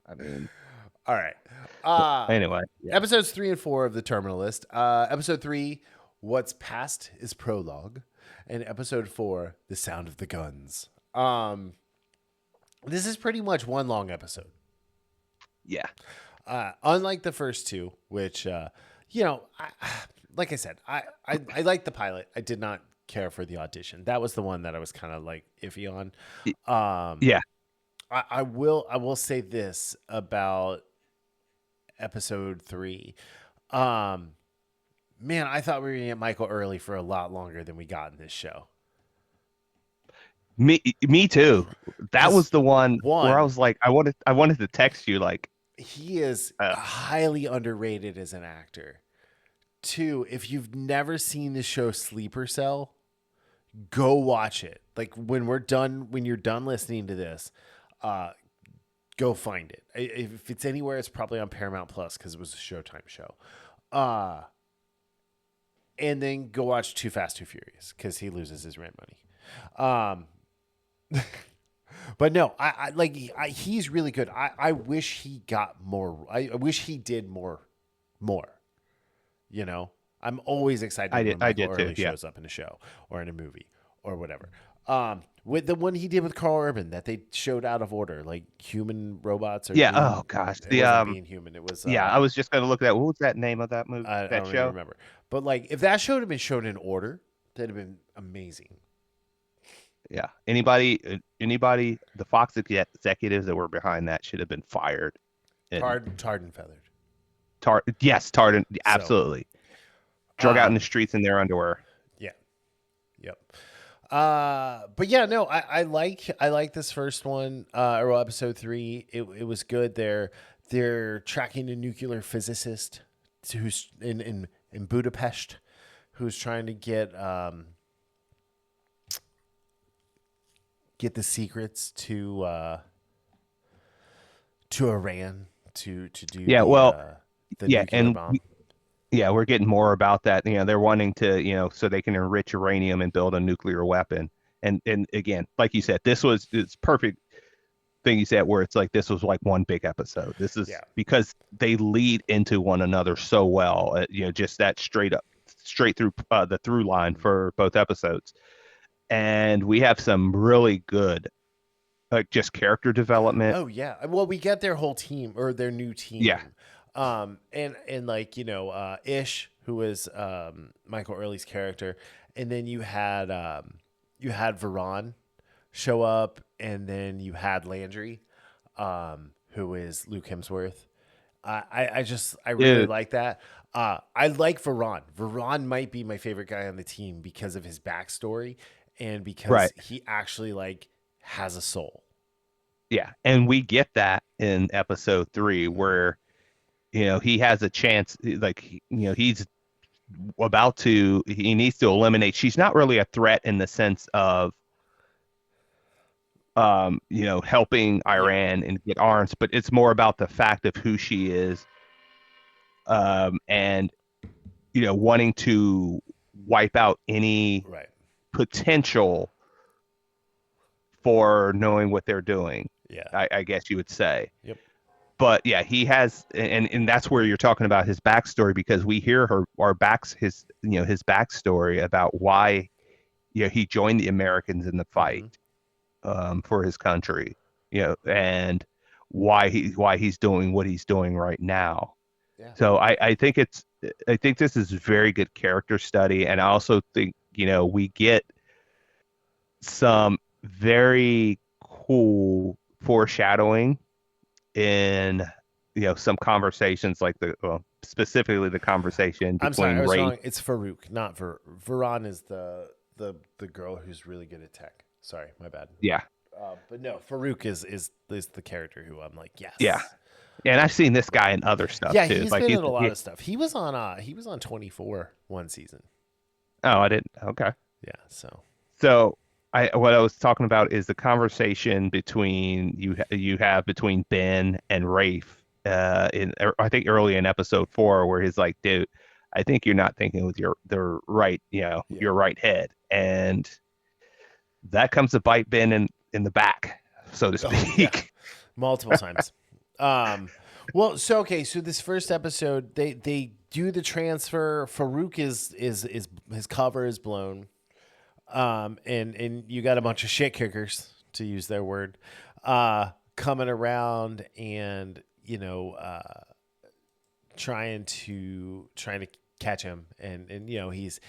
I mean, all right. Anyway, yeah. Episodes 3 and 4 of the terminal list. Episode 3, What's Past is Prologue, and episode 4, The Sound of the Guns. This is pretty much one long episode. Yeah. Unlike the first 2, which like I said, I liked the pilot. I did not care for the audition. That was the one that I was kind of like iffy on. Yeah. I will say this about episode 3. Man, I thought we were gonna get Michael early for a lot longer than we got in this show. Me too. That was the one where I was like, I wanted to text you like, he is highly underrated as an actor. Two, if you've never seen the show Sleeper Cell, go watch it. Like when you're done listening to this, go find it. If it's anywhere, it's probably on Paramount Plus because it was a Showtime show. And then go watch Too Fast, Too Furious because he loses his rent money. But no, he's really good. I wish he got more. I wish he did more. You know, I'm always excited when Michael Early shows up in a show or in a movie or whatever. With the one he did with Carl Urban that they showed out of order, like human robots or oh gosh, it wasn't being human. It was I was just gonna look at what was that name of that movie? I don't even remember. But like if that show had been shown in order, that'd have been amazing. Yeah. Anybody, the Fox executives that were behind that should have been fired. Tarred and feathered. Tarred and absolutely. Drug out in the streets in their underwear. Yeah. Yep. But yeah, no, I like this first one, or episode 3. It was good. They're tracking a nuclear physicist who's in Budapest, who's trying to get the secrets to Iran to do the nuclear bomb. We're getting more about that. They're wanting to, so they can enrich uranium and build a nuclear weapon. And again, like you said, it's perfect thing you said where it's like this was like one big episode. This is because they lead into one another so well. Just that straight through the through line for both episodes. And we have some really good, just character development. Oh yeah, well we get their whole team or their new team. Yeah. And like Ish, who was Michael Early's character, and then you had Veron show up, and then you had Landry, who is Luke Hemsworth. I really like that. I like Veron. Veron might be my favorite guy on the team because of his backstory and because he actually like has a soul. Yeah, and we get that in episode 3 where he has a chance, like he's he needs to eliminate. She's not really a threat in the sense of helping Iran and get arms, but it's more about the fact of who she is, and wanting to wipe out any potential for knowing what they're doing. Yeah, I guess you would say. Yep. But yeah, he has, and that's where you're talking about his backstory, because we hear his backstory about why he joined the Americans in the fight for his country, and why he's doing what he's doing right now. Yeah. So I think this is a very good character study, and I also think we get some very cool foreshadowing in some conversations, like specifically the conversation between. I'm sorry, I was wrong. It's Farouk, not Veron is the girl who's really good at tech. Sorry, my bad. Yeah. But no, Farouk is the character who I'm like, yes. Yeah. And I've seen this guy in other stuff too. Yeah, he's been in a lot of stuff. He was on 24 one season. Oh, I didn't. Okay. Yeah. So what I was talking about is the conversation between you have between Ben and Rafe I think early in episode 4, where he's like, dude, I think you're not thinking with your right head, and that comes to bite Ben in the back, so to speak. Multiple times. Well, so this first episode, they do the transfer. Farouk is his cover is blown. And you got a bunch of shit kickers, to use their word, coming around and trying to catch him, and he's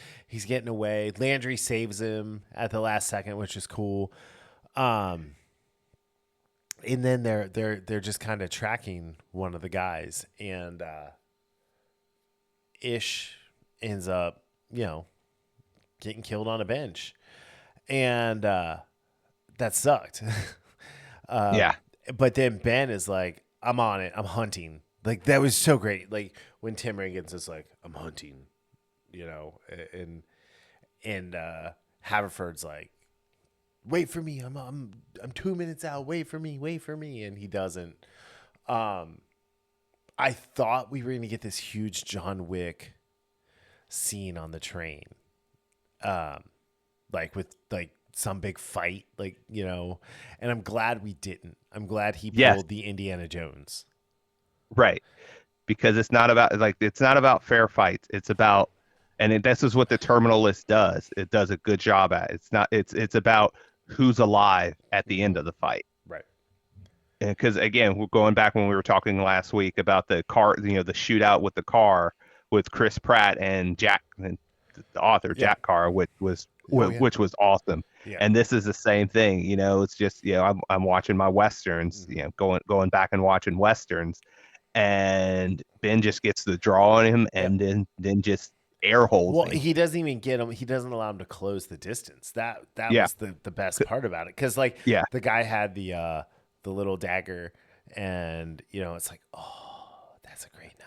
getting away. Landry saves him at the last second, which is cool. And then they're just kind of tracking one of the guys, and Ish ends up getting killed on a bench, and that sucked. Yeah. But then Ben is like, I'm on it. I'm hunting. Like that was so great. Like when Tim Riggins is like, I'm hunting, you know, and Haverford's like, wait for me. I'm 2 minutes out. Wait for me. And he doesn't. I thought we were going to get this huge John Wick scene on the train. Like with like some big fight, like, you know, and I'm glad we didn't. I'm glad he pulled the Indiana Jones. Right. Because it's not about fair fights. It's about, this is what the terminal list does. It does a good job at. It's about who's alive at the end of the fight. Right. Because again, we're going back when we were talking last week about the car, you know, the shootout with the car with Chris Pratt and Jack, and the author Jack Carr, which was awesome. Yeah. And this is the same thing. You know, it's just, you know, I'm watching my westerns, you know, going back and watching westerns, and Ben just gets the draw on him, and then just air holds. Well, he doesn't even get him. He doesn't allow him to close the distance. That was the best part about it, because like the guy had the little dagger, and you know, it's like, oh, that's a great knife.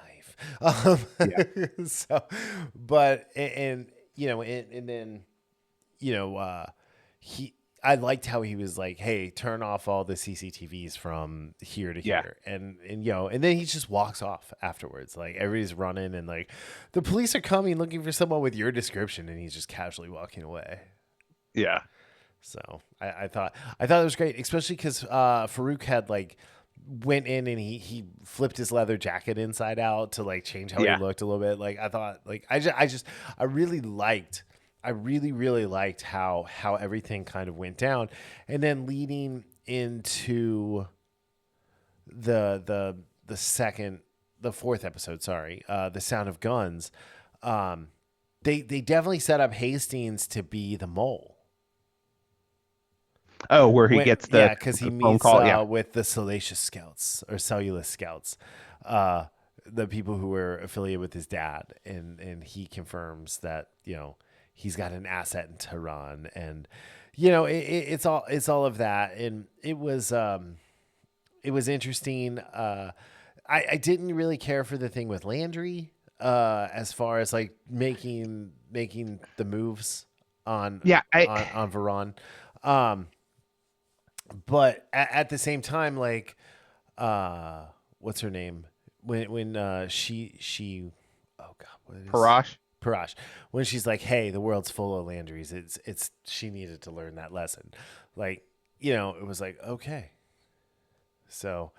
So, but and you know, and then you know, I liked how he was like, hey, turn off all the CCTVs from here to here. And you know, and then he just walks off afterwards. Like everybody's running and like the police are coming looking for someone with your description, and he's just casually walking away. Yeah. So I thought it was great, especially because Farouk had like went in and he flipped his leather jacket inside out to like change how he looked a little bit. Like I thought, like I really really liked how everything kind of went down, and then leading into the fourth episode, The Sound of Guns. They definitely set up Hastings to be the mole. Oh, where he gets the because he phone meets call, with the Salacious Scouts or Cellulous Scouts, the people who were affiliated with his dad, and he confirms that, you know, he's got an asset in Tehran, and you know, it's all of that, and it was interesting. I didn't really care for the thing with Landry, as far as like making the moves on Veron. But at the same time, like, what's her name? When she, oh God, what is Parash, when she's like, hey, the world's full of Landrys. It's she needed to learn that lesson. Like, you know, it was like, okay. So,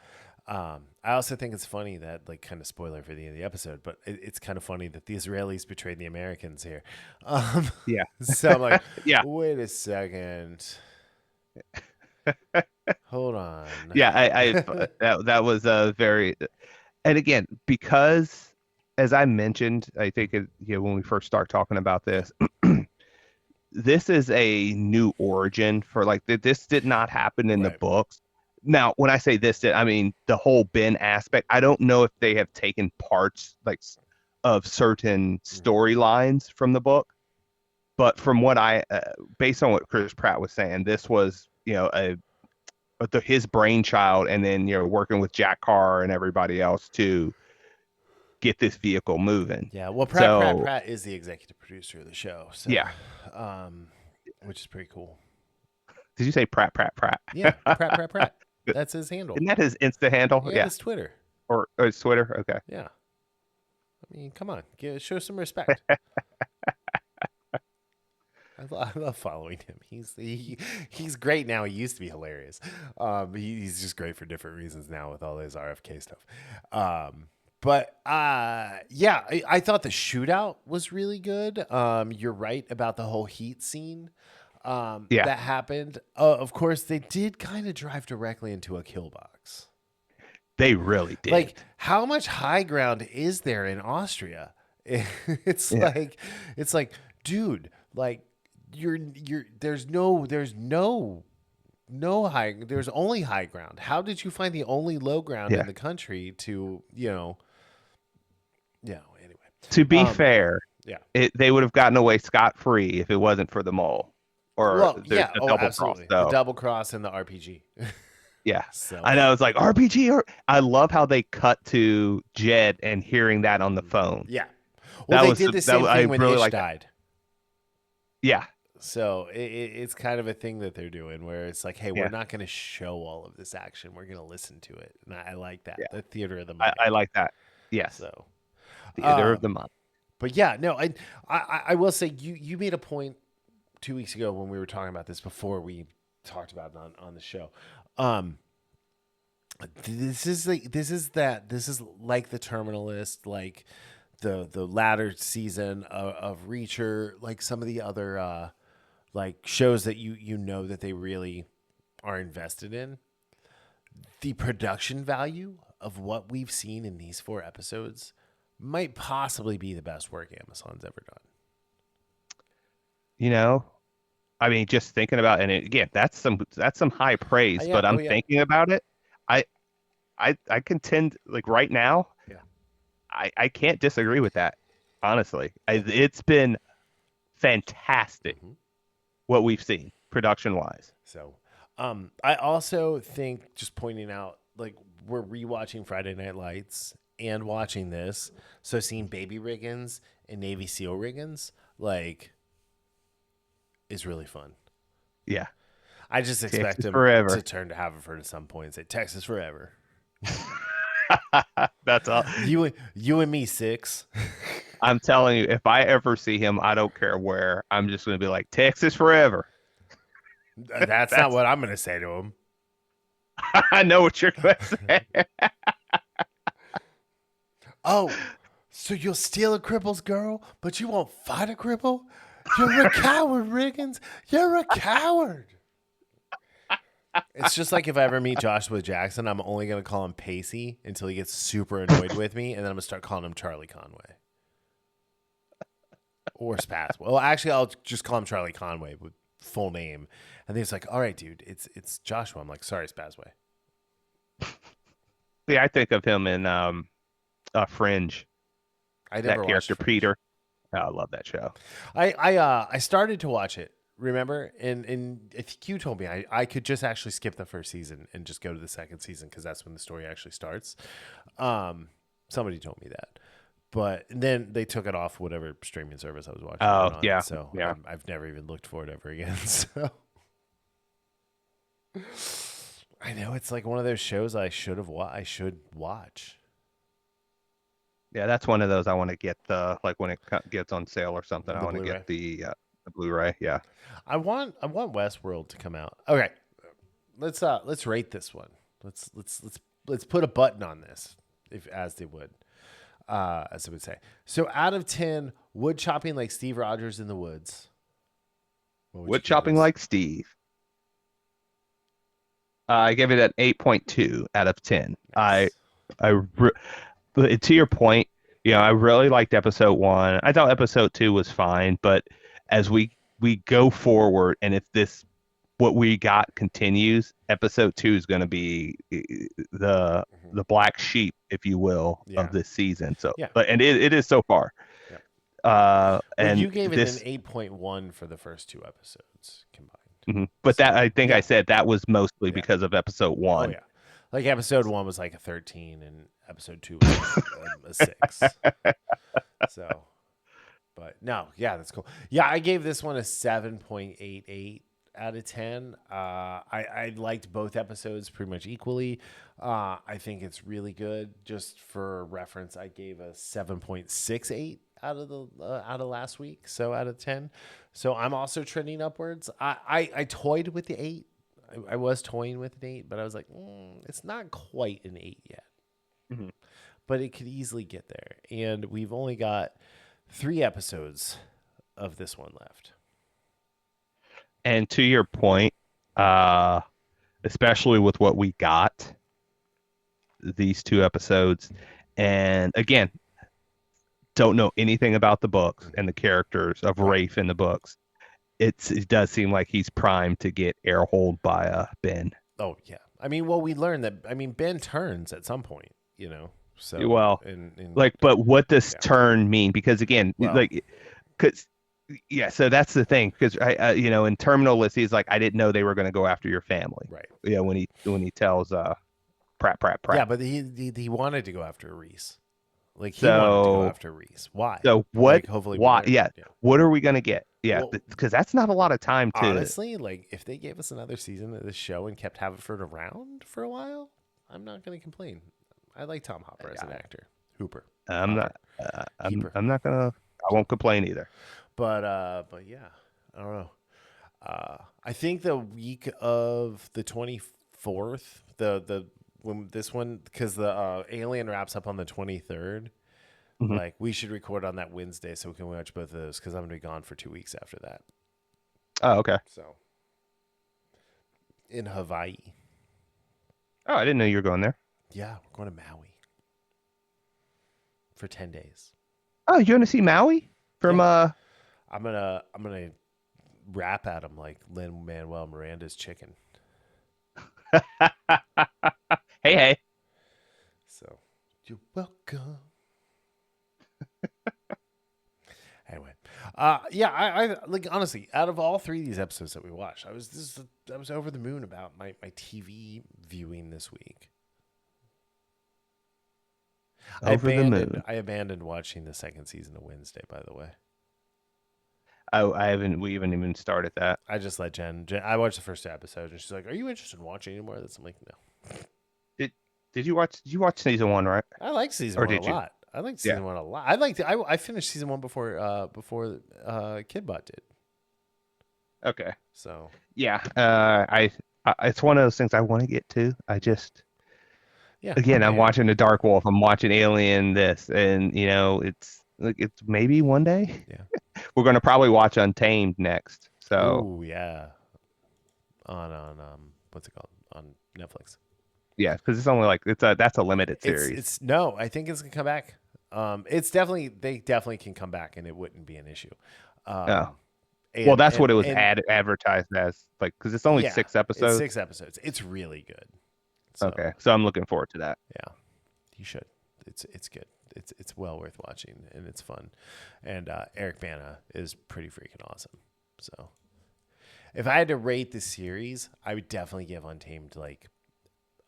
I also think it's funny that, like, kind of spoiler for the end of the episode, but it's kind of funny that the Israelis betrayed the Americans here. So I'm like, wait a second. Hold on. That was a very, and again, because as I mentioned, I think when we first start talking about this, this is a new origin for, like, this did not happen in the books. Now, when I say this, I mean the whole Ben aspect. I don't know if they have taken parts like of certain storylines from the book, but from what based on what Chris Pratt was saying, this was, you know, his brainchild, and then, you know, working with Jack Carr and everybody else to get this vehicle moving. Yeah, well, Pratt is the executive producer of the show. So, which is pretty cool. Did you say Pratt? Yeah, Pratt. That's his handle. Isn't that his Insta handle? Yeah, it's Twitter. Or it's Twitter? Okay. Yeah. I mean, come on, show some respect. I love following him. He's great now. He used to be hilarious. He's just great for different reasons now with all his RFK stuff. But I thought the shootout was really good. You're right about the whole heat scene that happened. Of course, they did kind of drive directly into a kill box. They really did. Like, how much high ground is there in Austria? It's like, dude, like, there's only high ground. How did you find the only low ground in the country to, you know, anyway. To be fair, they would have gotten away scot-free if it wasn't for the mole. Or the double absolutely. cross. So. The double cross and the RPG. Yeah. So I know, it's like RPG. Or I love how they cut to Jed and hearing that on the phone. yeah. Well, That they was did the same I thing when really Ish like that. died. Yeah. So it's kind of a thing that they're doing where it's like, hey, we're Yeah. not going to show all of this action. We're going to listen to it. And I like that. Yeah. The theater of the mind. I like that. Yes. So, Theater of the mind. but yeah, no, I will say you made a point 2 weeks ago when we were talking about this before we talked about it on the show. This is like this is like the Terminalist, like the latter season of Reacher, like some of the other like shows that you know that they really are invested in. The production value of what we've seen in these 4 episodes might possibly be the best work Amazon's ever done. You know, I mean, just thinking about, and again, that's some high praise, Yeah, but I'm yeah. thinking about it. I I contend, like, right now, Yeah. I can't disagree with that. Honestly, it's been fantastic what we've seen production wise. So, I also think, just pointing out, like, we're rewatching Friday Night Lights and watching this, so seeing Baby Riggins and Navy SEAL Riggins, like, is really fun. Yeah, I just expect Texas him forever. to turn to Haverford at some point and say, Texas forever. That's all. You and me, 6. I'm telling you, if I ever see him, I don't care where. I'm just going to be like, Texas forever. That's not what I'm going to say to him. I know what you're going to say. Oh, so you'll steal a cripple's girl, but you won't fight a cripple? You're a coward, Riggins. You're a coward. It's just like if I ever meet Joshua Jackson, I'm only going to call him Pacey until he gets super annoyed with me, and then I'm going to start calling him Charlie Conway. Or Spaz. Well, actually, I'll just call him Charlie Conway with full name. And then he's like, all right, dude, it's Joshua. I'm like, sorry, Spazway. See, I think of him in Fringe. I That never watched character, Fringe. Peter. Oh, I love that show. I started to watch it, remember? And I think you told me I could just actually skip the first season and just go to the second season because that's when the story actually starts. Somebody told me that. But then they took it off whatever streaming service I was watching it on. Yeah, So yeah. I've never even looked for it ever again. So I know it's like one of those shows I should watch. Yeah, that's one of those I want to get, like when it gets on sale or something. The I want to Blu-ray. get the Blu-ray. Yeah. I want Westworld to come out. Okay. Let's rate this one. Let's put a button on this, as they would say. So out of 10, wood chopping like Steve Rogers in the woods. What would you Wood give chopping this? like Steve. I give it an 8.2 out of 10. Nice. But to your point, I really liked episode 1. I thought episode 2 was fine, but as we go forward, and if what we got continues, episode 2 is going to be the black sheep, if you will, Yeah. of this season. So, Yeah. and it is so far. Yeah. Well, And you gave it an 8.1 for the first 2 episodes combined. But that, I think yeah. I said that was mostly because of episode 1. Oh yeah, like episode 1 was like a 13, and episode 2 was like a 6. So, but no, yeah, that's cool. Yeah, I gave this one a 7.88 out of 10. I liked both episodes pretty much equally. I think it's really good. Just for reference, I gave a 7.68 out of last week, so out of 10. So I'm also trending upwards. I toyed with the 8. I was toying with an 8, but I was like, it's not quite an 8 yet. Mhm. But it could easily get there. And we've only got 3 episodes of this one left. And to your point, especially with what we got, these 2 episodes, and again, don't know anything about the books and the characters of Rafe in the books. It does seem like he's primed to get airholed by Ben. Oh yeah, I mean, well, we learned that. I mean, Ben turns at some point, So Well, and but what does turn mean? Because again, Well- because Yeah, so that's the thing because in Terminal List, he's like, I didn't know they were going to go after your family. Right. Yeah, when he tells Pratt. Yeah, but he wanted to go after Reese. Like he wanted to go So after Reese. Why? so what? Like hopefully we Why? learn. Yeah. Yeah. What are we going to get? Yeah, Well, because that's not a lot of time to. honestly, like if they gave us another season of this show and kept Haverford around for a while, I'm not going to complain. I like Tom Hopper as an actor. Hooper. I'm Hopper. not. Heaper. I'm not gonna. I won't complain either. But yeah, I don't know. I think the week of the 24th, the when this one, because the Alien wraps up on the 23rd. Mhm. Like we should record on that Wednesday so we can watch both of those because I'm gonna be gone for 2 weeks after that. Oh, okay. So in Hawaii. Oh, I didn't know you were going there. Yeah, we're going to Maui for 10 days. Oh, you're going to see Maui from I'm gonna rap at him like Lin-Manuel Miranda's chicken. Hey. So you're welcome. Anyway, yeah, I like honestly, out of all 3 of these episodes that we watched, I was over the moon about my TV viewing this week. Over the moon. I abandoned watching the second season of Wednesday, by the way. Oh, we haven't even started that. I just let Jen. I watched the first episode, and she's like, "Are you interested in watching anymore?" I'm like, "No." Did you watch season 1, right? I like season 1 a lot. I like season 1 a lot. I finished season 1 before Kidbot did. Okay. So yeah, I it's one of those things I want to get to. I just again, I'm watching The Dark Wolf. I'm watching Alien. This, and it's like it's maybe one day. Yeah. We're gonna probably watch Untamed next. So. Oh yeah. On what's it called on Netflix? Yeah, because it's only like that's a limited series. It's no, I think it's gonna come back. They definitely can come back, and it wouldn't be an issue. Well, that's what it was advertised as, like, because it's only 6 episodes. It's 6 episodes. It's really good. So, okay, so I'm looking forward to that. Yeah, you should. It's good. It's well worth watching, and it's fun. And Eric Bana is pretty freaking awesome. So, if I had to rate the series, I would definitely give Untamed like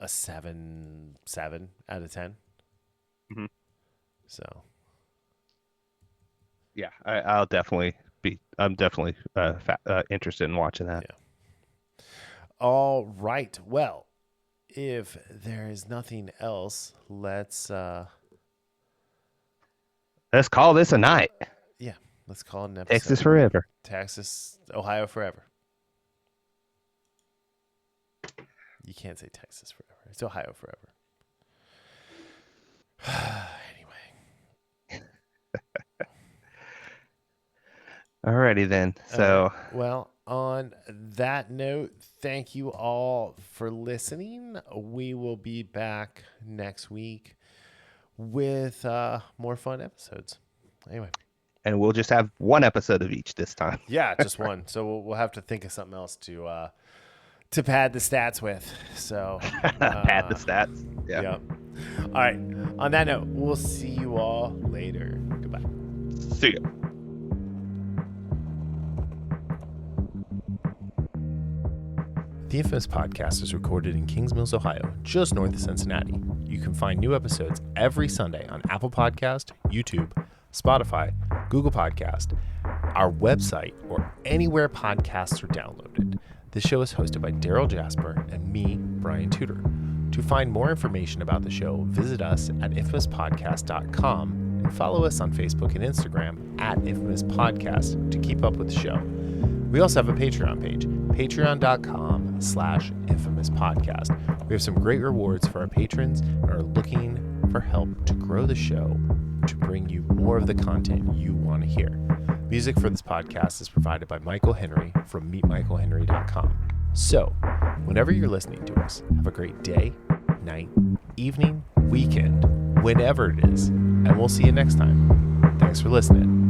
a 7 out of 10. Mm-hmm. So, yeah, I'm definitely interested in watching that. Yeah. All right. Well, if there is nothing else, let's call this a night. Yeah, let's call it an episode. Texas forever. Texas, Ohio forever. You can't say Texas forever. It's Ohio forever. Anyway. Alrighty then. So, well, on that note, thank you all for listening. We will be back next week with more fun episodes. Anyway. And we'll just have 1 episode of each this time. Yeah, just 1. So we'll have to think of something else to pad the stats with. So pad the stats. Yeah. Yep. All right. On that note, we'll see you all later. Goodbye. See ya. The Infamous Podcast is recorded in Kings Mills, Ohio, just north of Cincinnati. You can find new episodes every Sunday on Apple Podcast, YouTube, Spotify, Google Podcast, our website, or anywhere podcasts are downloaded. This show is hosted by Daryl Jasper and me, Brian Tudor. To find more information about the show, visit us at infamouspodcast.com and follow us on Facebook and Instagram at Infamous Podcast to keep up with the show. We also have a Patreon page, patreon.com/infamouspodcast. We have some great rewards for our patrons and are looking for help to grow the show to bring you more of the content you want to hear. Music for this podcast is provided by Michael Henry from meetmichaelhenry.com. So, whenever you're listening to us, have a great day, night, evening, weekend, whenever it is, and we'll see you next time. Thanks for listening.